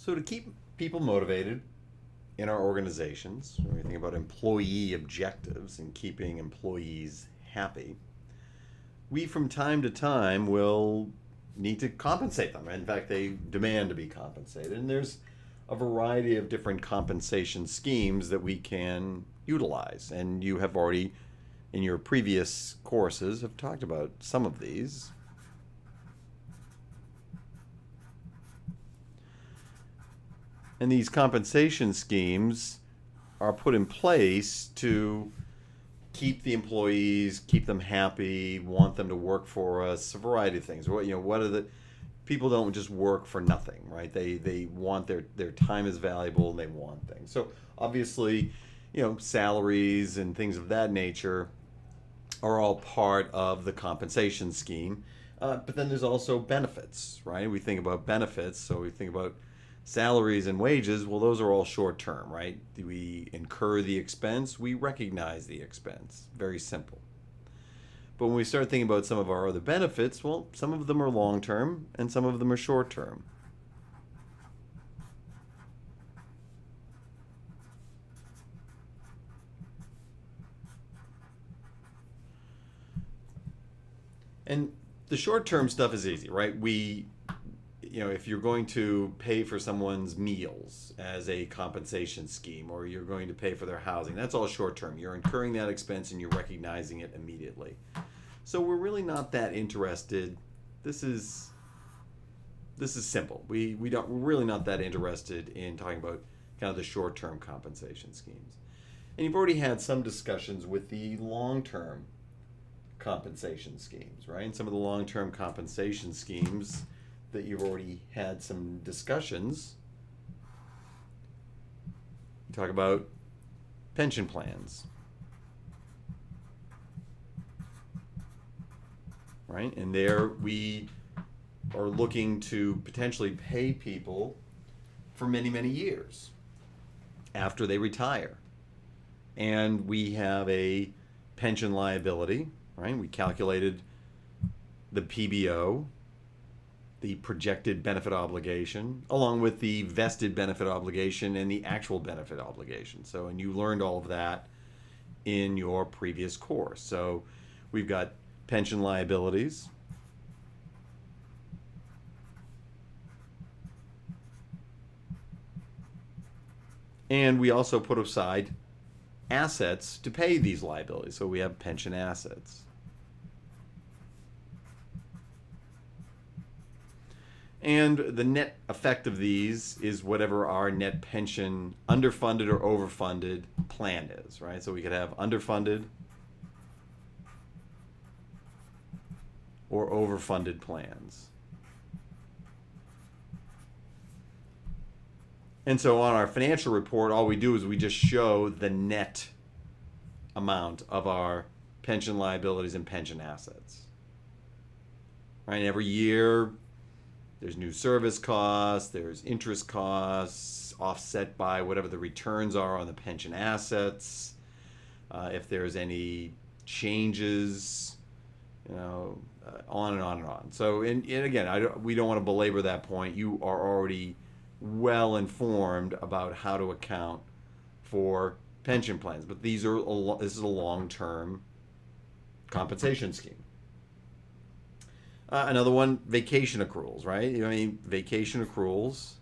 So to keep people motivated in our organizations, when we think about employee objectives and keeping employees happy, we from time to time will need to compensate them. In fact, they demand to be compensated. And there's a variety of different compensation schemes that we can utilize. And you have already, in your previous courses, have talked about some of these. And these compensation schemes are put in place to keep the employees, keep them happy, want them to work for us, a variety of things. What are the people don't just work for nothing, right? They want their time is valuable and they want things. So obviously, salaries and things of that nature are all part of the compensation scheme. But then there's also benefits, right? We think about benefits, so we think about salaries and wages. Well, those are all short term, right? We incur the expense, we recognize the expense. Very simple. But when we start thinking about some of our other benefits, well, some of them are long term and some of them are short term. And the short term stuff is easy, right? If you're going to pay for someone's meals as a compensation scheme, or you're going to pay for their housing, that's all short term. You're incurring that expense and you're recognizing it immediately. So we're really not that interested. This is simple. We're really not that interested in talking about kind of the short term compensation schemes. And you've already had some discussions with the long term compensation schemes, right? And some of the long term compensation schemes that you've already had some discussions. You talk about pension plans, right? And there we are looking to potentially pay people for many, many years after they retire. And we have a pension liability, right? We calculated the PBO, the projected benefit obligation, along with the vested benefit obligation and the actual benefit obligation. And you learned all of that in your previous course. So we've got pension liabilities, and we also put aside assets to pay these liabilities. So we have pension assets. And the net effect of these is whatever our net pension underfunded or overfunded plan is, right? So we could have underfunded or overfunded plans. And so on our financial report, all we do is we just show the net amount of our pension liabilities and pension assets. Right? And every year, there's new service costs, there's interest costs offset by whatever the returns are on the pension assets. If there's any changes, on and on and on. So, and again, we don't want to belabor that point. You are already well informed about how to account for pension plans, but this is a long-term compensation scheme. Another one, vacation accruals, right? Vacation accruals.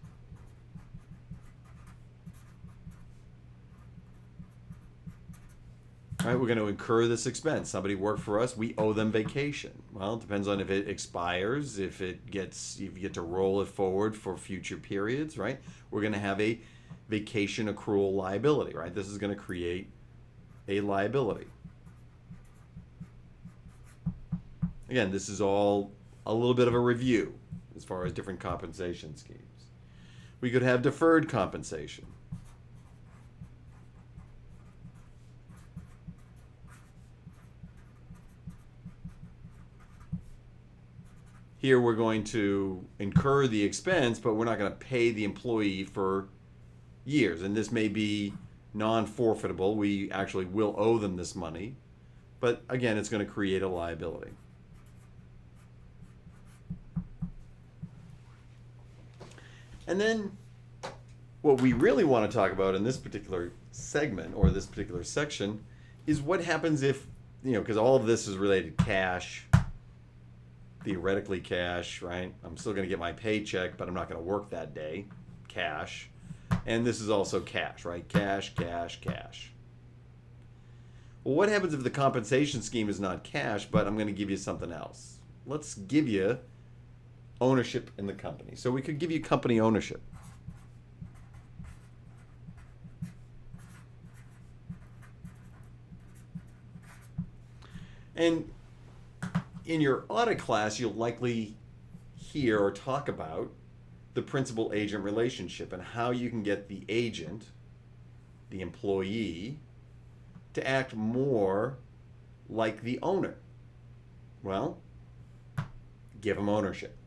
All right, we're going to incur this expense. Somebody worked for us, we owe them vacation. Well, it depends on if it expires, if you get to roll it forward for future periods, right? We're going to have a vacation accrual liability, right? This is going to create a liability. Again, this is all a little bit of a review as far as different compensation schemes. We could have deferred compensation. Here we're going to incur the expense, but we're not going to pay the employee for years. And this may be non-forfeitable. We actually will owe them this money. But again, it's going to create a liability. And then what we really want to talk about in this particular segment or this particular section is what happens if, because all of this is related to cash, theoretically cash, right? I'm still going to get my paycheck, but I'm not going to work that day. Cash. And this is also cash, right? Cash, cash, cash. Well, what happens if the compensation scheme is not cash, but I'm going to give you something else? Let's give you ownership in the company. So we could give you company ownership. And in your audit class, you'll likely hear or talk about the principal-agent relationship and how you can get the agent, the employee, to act more like the owner. Well, give them ownership.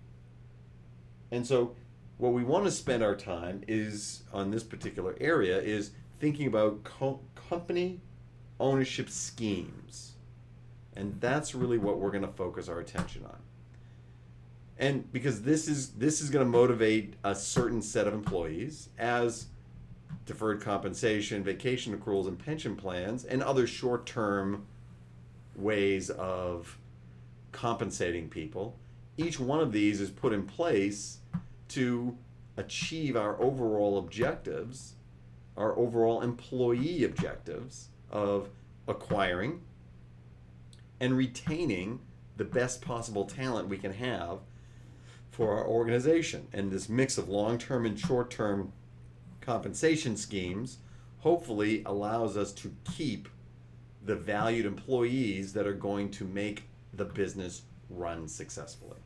And so what we want to spend our time is on this particular area is thinking about company ownership schemes. And that's really what we're going to focus our attention on. And because this is going to motivate a certain set of employees, as deferred compensation, vacation accruals, and pension plans, and other short-term ways of compensating people. Each one of these is put in place to achieve our overall objectives, our overall employee objectives of acquiring and retaining the best possible talent we can have for our organization. And this mix of long-term and short-term compensation schemes hopefully allows us to keep the valued employees that are going to make the business run successfully.